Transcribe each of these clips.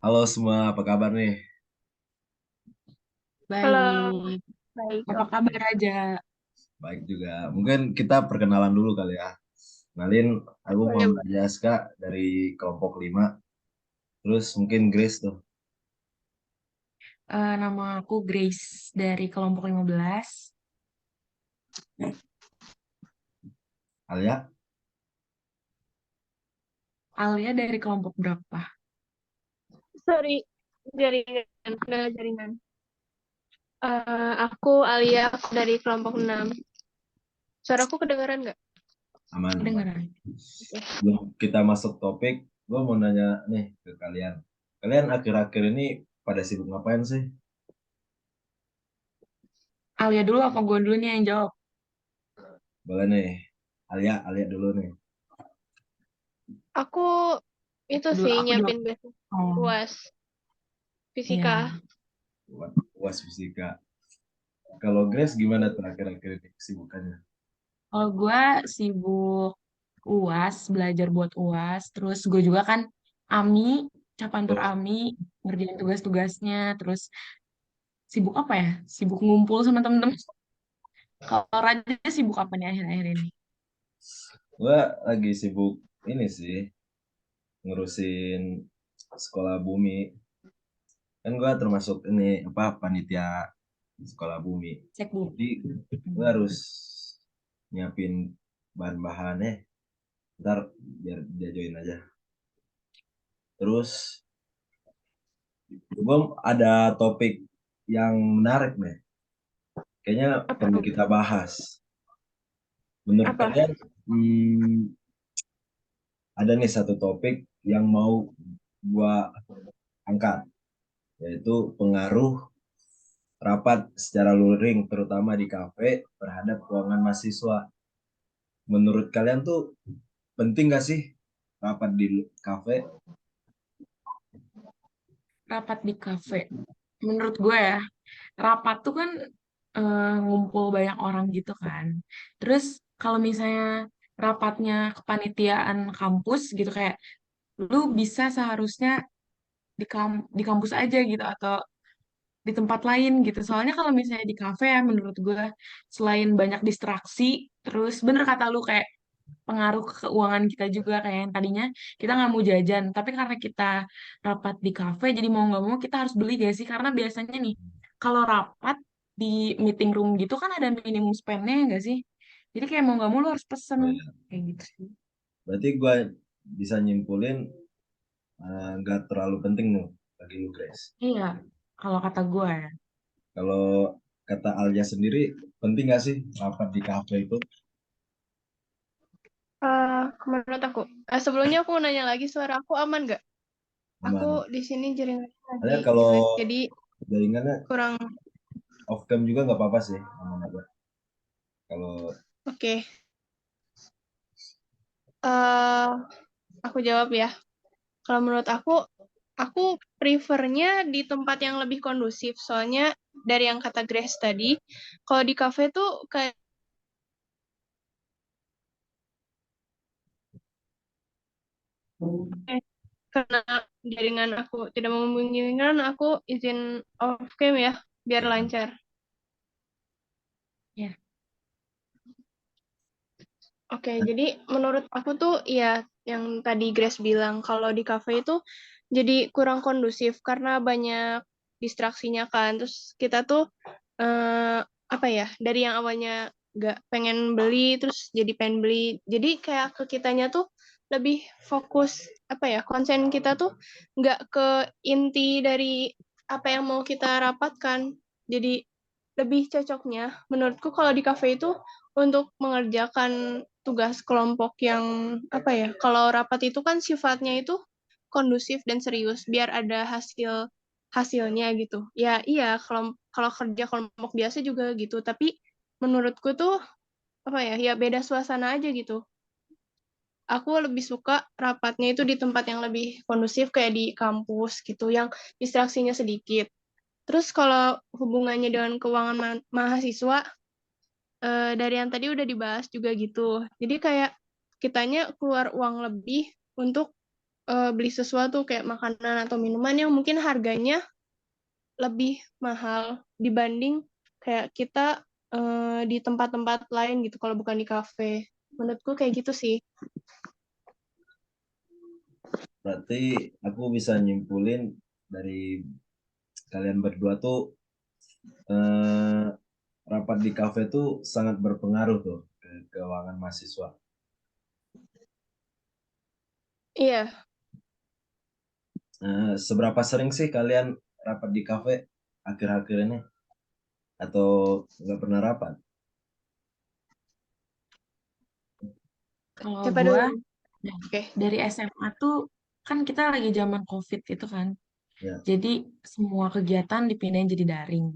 Halo semua, apa kabar nih? Halo, Baik. baik. Apa Oke. kabar aja? Baik juga. Mungkin kita perkenalan dulu kali ya. Kenalin, aku Boleh, Muhammad boleh. Yaska dari kelompok 5. Terus mungkin Grace tuh. Nama aku Grace dari kelompok 15. Alia. Alia dari kelompok berapa? Sorry, jaringan, kendala jaringan. Aku Alia, aku dari kelompok 6. Suaraku kedengaran nggak? Aman, aman. Kedengeran. Oke. Sebelum kita masuk topik, gue mau nanya nih ke kalian. Kalian akhir-akhir ini pada sibuk ngapain sih? Alia dulu apa gue dulu nih yang jawab? Boleh nih. Alia dulu nih. Aku itu Dulu sih aku jawab. nyiapin besok Oh, UAS iya. fisika. Buat UAS fisika. Kalau Grace gimana tuh akhir-akhir ini kesibukannya? Kalau gue sibuk UAS, belajar buat UAS. Terus gue juga kan AMI, Capantur Oh, AMI, ngerjain tugas-tugasnya. Terus sibuk apa ya? Sibuk ngumpul sama temen-temen. Kalau Raja sibuk apa nih akhir-akhir ini? gue lagi sibuk ini sih, ngurusin sekolah bumi. Kan gue termasuk ini apa panitia sekolah bumi, Cekbuk. jadi gue harus nyiapin bahan-bahannya ntar biar dia join aja. Terus gue ada topik yang menarik nih, kayaknya Apa perlu tuh? kita bahas. Menurut Apa? kalian, ada nih satu topik yang mau gua angkat, yaitu pengaruh rapat secara luring terutama di kafe terhadap keuangan mahasiswa. Menurut kalian tuh penting gak sih rapat di kafe? Rapat di kafe. Menurut gue ya, rapat tuh kan ngumpul banyak orang gitu kan. Terus kalau misalnya rapatnya kepanitiaan kampus gitu kayak lu bisa seharusnya di kampus aja gitu atau di tempat lain gitu. Soalnya kalau misalnya di kafe ya menurut gue selain banyak distraksi, terus bener kata lu kayak pengaruh ke keuangan kita juga kayak yang tadinya kita nggak mau jajan tapi karena kita rapat di kafe jadi mau nggak mau kita harus beli gak sih karena biasanya nih kalau rapat di meeting room gitu kan ada minimum spendnya nggak sih jadi kayak mau nggak mau lu harus pesen Oh ya, kayak gitu sih. berarti gue bisa nyimpulin nggak terlalu penting nih bagi lu Grace. Iya kalau kata gue ya. Kalau kata Alia sendiri, penting gak sih rapat di kafe itu? Menurut aku. Sebelumnya aku mau nanya lagi, suara aku aman nggak? Aku Aman. di sini jaringannya lagi Alia kalau jelek, jadi jaringannya kurang. off cam juga nggak apa-apa sih, aman aja. Kalau Oke. eh aku jawab ya. Kalau menurut aku prefernya di tempat yang lebih kondusif. Soalnya dari yang kata Grace tadi, kalau di cafe tuh kayak karena jaringan aku tidak memungkinkan, aku izin off cam ya, biar oke, lancar. Ya. Oke, jadi menurut aku tuh ya yang tadi Grace bilang kalau di cafe itu jadi kurang kondusif karena banyak distraksinya kan. Terus kita tuh eh, apa ya, dari yang awalnya nggak pengen beli terus jadi pengen beli. Jadi kayak ke kitanya tuh lebih fokus, apa ya, konsen kita tuh nggak ke inti dari apa yang mau kita rapatkan. Jadi lebih cocoknya menurutku kalau di cafe itu untuk mengerjakan tugas kelompok yang, apa ya, kalau rapat itu kan sifatnya itu kondusif dan serius biar ada hasilnya gitu. Ya iya, kalau kalau kerja kelompok biasa juga gitu, tapi menurutku tuh apa ya, ya beda suasana aja gitu. Aku lebih suka rapatnya itu di tempat yang lebih kondusif kayak di kampus gitu, yang distraksinya sedikit. Terus kalau hubungannya dengan keuangan mahasiswa, dari yang tadi udah dibahas juga gitu. Jadi kayak kitanya keluar uang lebih untuk beli sesuatu kayak makanan atau minuman yang mungkin harganya lebih mahal dibanding kayak kita di tempat-tempat lain gitu kalau bukan di kafe. Menurutku kayak gitu sih. Berarti aku bisa nyimpulin dari kalian berdua tuh eh, rapat di kafe tuh sangat berpengaruh tuh ke keuangan mahasiswa. Iya, Seberapa sering sih kalian rapat di kafe akhir-akhir ini? Atau nggak pernah rapat? Kalau siapa gue dulu? Oke. dari SMA tuh kan kita lagi zaman COVID itu kan. Ya, Jadi semua kegiatan dipindahin jadi daring.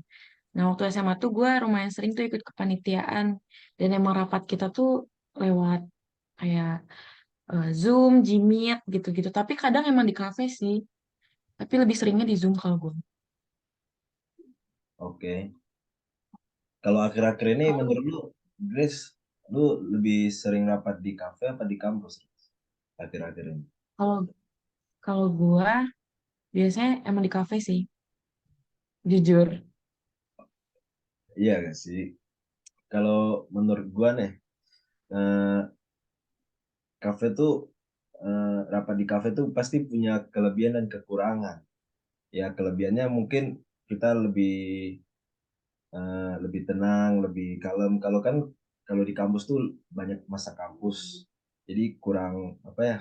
Nah, waktu SMA tuh gue lumayan sering tuh ikut kepanitiaan. Dan emang rapat kita tuh lewat kayak Zoom, Gmeet gitu-gitu. Tapi kadang emang di kafe sih. Tapi lebih seringnya di Zoom kalau gue. oke. Kalau akhir-akhir ini Kalau menurut lu, Grace, lu lebih sering rapat di kafe apa di kampus akhir-akhir ini? kalau kalau gue biasanya emang di kafe sih, jujur. Iya gak sih? Kalau menurut gua nih, eh, kafe tuh rapat di kafe tuh pasti punya kelebihan dan kekurangan. Ya kelebihannya mungkin kita lebih tenang, lebih kalem. Kalau kan kalau di kampus tuh banyak masa kampus, jadi kurang apa ya,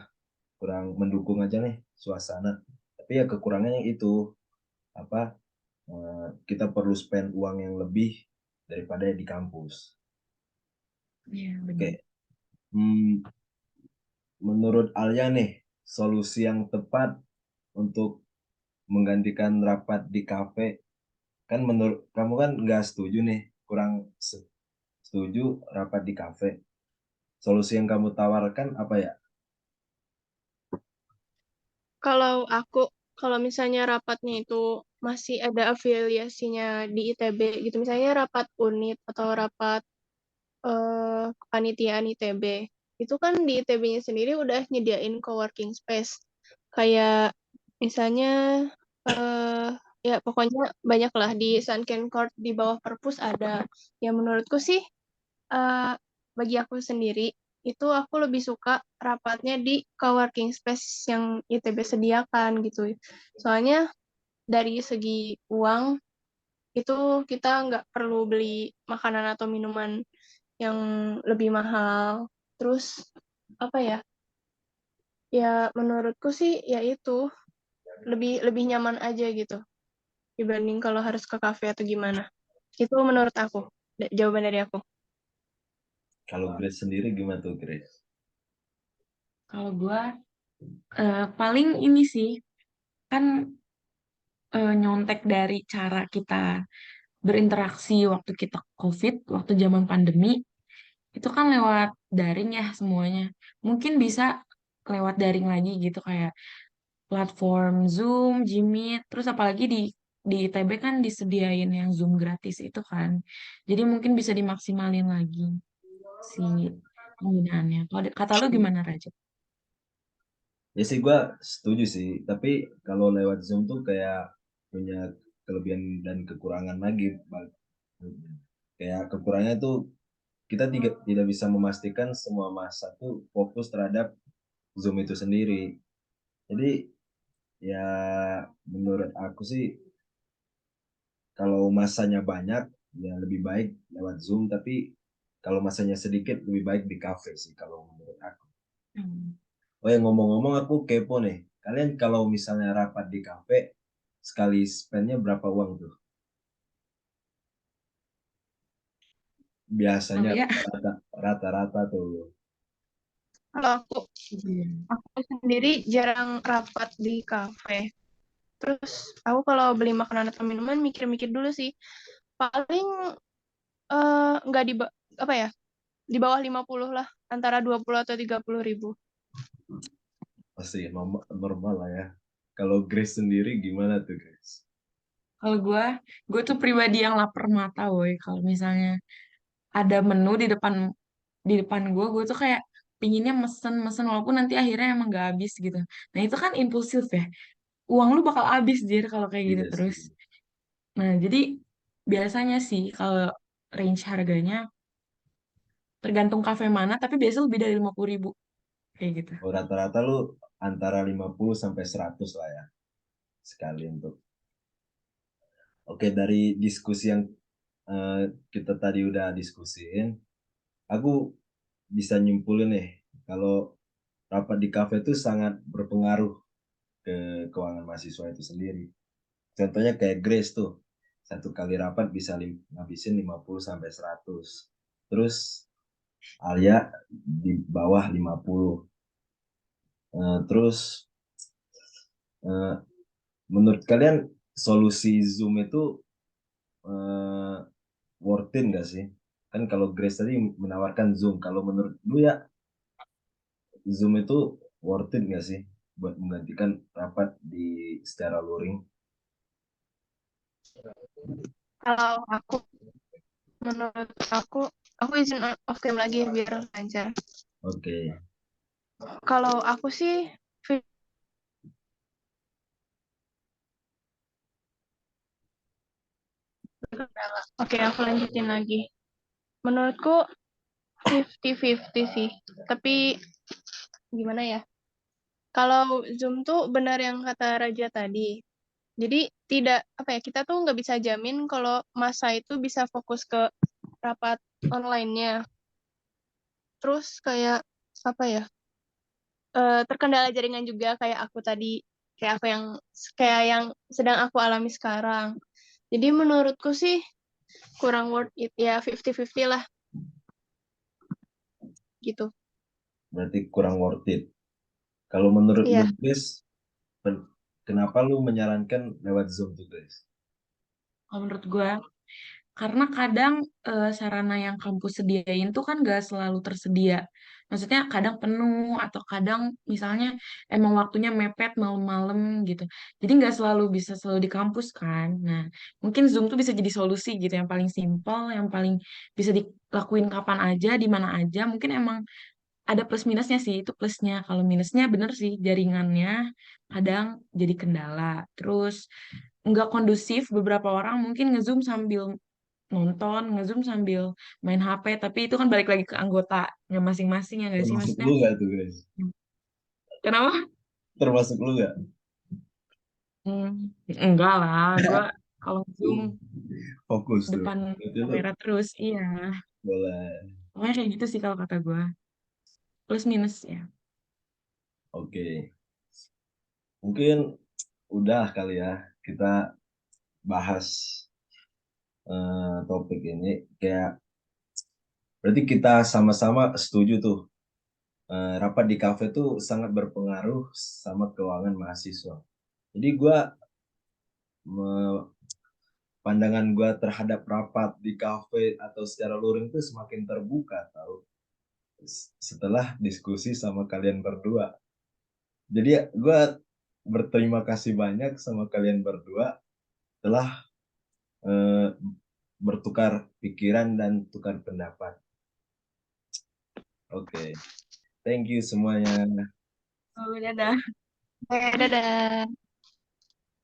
kurang mendukung aja nih suasana. Tapi ya kekurangannya itu apa? Kita perlu spend uang yang lebih daripada di kampus. Iya, benar. Oke, hmm, menurut Alia nih, solusi yang tepat untuk menggantikan rapat di kafe, kan menurut kamu kan nggak setuju nih, kurang setuju rapat di kafe. Solusi yang kamu tawarkan apa ya? Kalau aku, kalau misalnya rapatnya itu masih ada afiliasinya di ITB gitu, misalnya rapat unit atau rapat kepanitiaan ITB, itu kan di ITB-nya sendiri udah nyediain coworking space. Kayak misalnya, eh ya pokoknya banyak lah di Sunken Court di bawah perpus ada. Ya menurutku sih, eh bagi aku sendiri, itu aku lebih suka rapatnya di coworking space yang ITB sediakan gitu. Soalnya dari segi uang, itu kita nggak perlu beli makanan atau minuman yang lebih mahal. Terus apa ya? Ya menurutku sih ya itu lebih lebih nyaman aja gitu dibanding kalau harus ke kafe atau gimana. Itu menurut aku. Jawaban dari aku. Kalau Grace sendiri gimana tuh Grace? Kalau gue paling ini sih, kan nyontek dari cara kita berinteraksi waktu kita COVID, waktu zaman pandemi, itu kan lewat daring ya semuanya. Mungkin bisa lewat daring lagi gitu kayak platform Zoom, Jimmy, terus apalagi di ITB kan disediain yang Zoom gratis itu kan. Jadi mungkin bisa dimaksimalin lagi si penggunaannya. Kalau kata lu gimana, Raja? Ya sih gue setuju sih, tapi kalau lewat Zoom tuh kayak punya kelebihan dan kekurangan lagi. Kayak kekurangannya tuh kita tidak bisa memastikan semua masa tuh fokus terhadap Zoom itu sendiri. Jadi ya menurut aku sih kalau masanya banyak ya lebih baik lewat Zoom, tapi kalau masanya sedikit lebih baik di cafe sih kalau menurut aku. Hmm. Oh ya ngomong-ngomong aku kepo nih. Kalian kalau misalnya rapat di cafe sekali spendnya berapa uang tuh? Biasanya Alia? rata-rata tuh. Kalau aku, Iya. aku sendiri jarang rapat di kafe. Terus aku kalau beli makanan atau minuman mikir-mikir dulu sih. Paling nggak apa ya, di bawah 50 lah, antara 20 atau 30 ribu. Pasti normal lah ya. Kalau Grace sendiri gimana tuh Grace? Kalau gue tuh pribadi yang lapar mata, woy. Kalau misalnya ada menu di depan gue tuh kayak pinginnya mesen walaupun nanti akhirnya emang gak habis gitu. Nah itu kan impulsif ya. Uang lu bakal habis Jir kalau kayak gitu Iya sih. terus. Nah jadi biasanya sih kalau range harganya tergantung kafe mana, tapi biasanya lebih dari 50.000 kayak gitu. Oh, rata-rata lu antara 50 sampai 100 lah ya sekali untuk. Oke, dari diskusi yang kita tadi udah diskusiin, aku bisa nyimpulin nih kalau rapat di kafe itu sangat berpengaruh ke keuangan mahasiswa itu sendiri. Contohnya kayak Grace tuh, satu kali rapat bisa ngabisin 50 sampai 100. Terus Alia di bawah 50. Terus eh, menurut kalian solusi Zoom itu eh, worth it nggak sih? Kan kalau Grace tadi menawarkan Zoom, kalau menurut lu ya Zoom itu worth it nggak sih buat menggantikan rapat di secara luring? Kalau menurut aku izin off cam lagi biar lancar. Oke, Kalau aku sih, oke aku lanjutin lagi. Menurutku 50-50 sih. Tapi gimana ya? Kalau Zoom tuh benar yang kata Raja tadi. Jadi tidak apa ya, kita tuh nggak bisa jamin kalau masa itu bisa fokus ke rapat online-nya. Terus kayak apa ya? Terkendala jaringan juga kayak aku tadi, kayak yang sedang aku alami sekarang. Jadi menurutku sih kurang worth it ya, 50-50 lah gitu. berarti kurang worth it. Kalau menurut lu, Iya. Grace, kenapa lu menyarankan lewat Zoom tuh, Grace? Kalau menurut gue, karena kadang sarana yang kampus sediain tuh kan gak selalu tersedia. Maksudnya kadang penuh atau kadang misalnya emang waktunya mepet malam-malam gitu. Jadi nggak selalu bisa selalu di kampus kan. Nah, mungkin Zoom tuh bisa jadi solusi gitu yang paling simpel, yang paling bisa dilakuin kapan aja, di mana aja. Mungkin emang ada plus minusnya sih, itu plusnya. Kalau minusnya bener sih jaringannya kadang jadi kendala. Terus nggak kondusif, beberapa orang mungkin ngezoom sambil nonton, ngezoom sambil main HP, tapi itu kan balik lagi ke anggotanya masing-masing ya nggak sih Termasuk maksudnya? lu nggak tuh, Grace? Kenapa? Termasuk lu nggak? Hmm, enggak lah, gue kalau zoom Fokus tuh. depan Berarti lu kamera terus, iya. boleh. Pokoknya kayak gitu sih kalau kata gue. Plus minus ya. Oke. Mungkin udah kali ya kita bahas topik ini. Kayak berarti kita sama-sama setuju tuh. Rapat di kafe tuh sangat berpengaruh sama keuangan mahasiswa. Jadi pandangan gue terhadap rapat di kafe atau secara luring tuh semakin terbuka tahu setelah diskusi sama kalian berdua. Jadi ya, gue berterima kasih banyak sama kalian berdua telah eh, bertukar pikiran dan tukar pendapat. Oke, thank you semuanya. Oh, dadah. Dadah.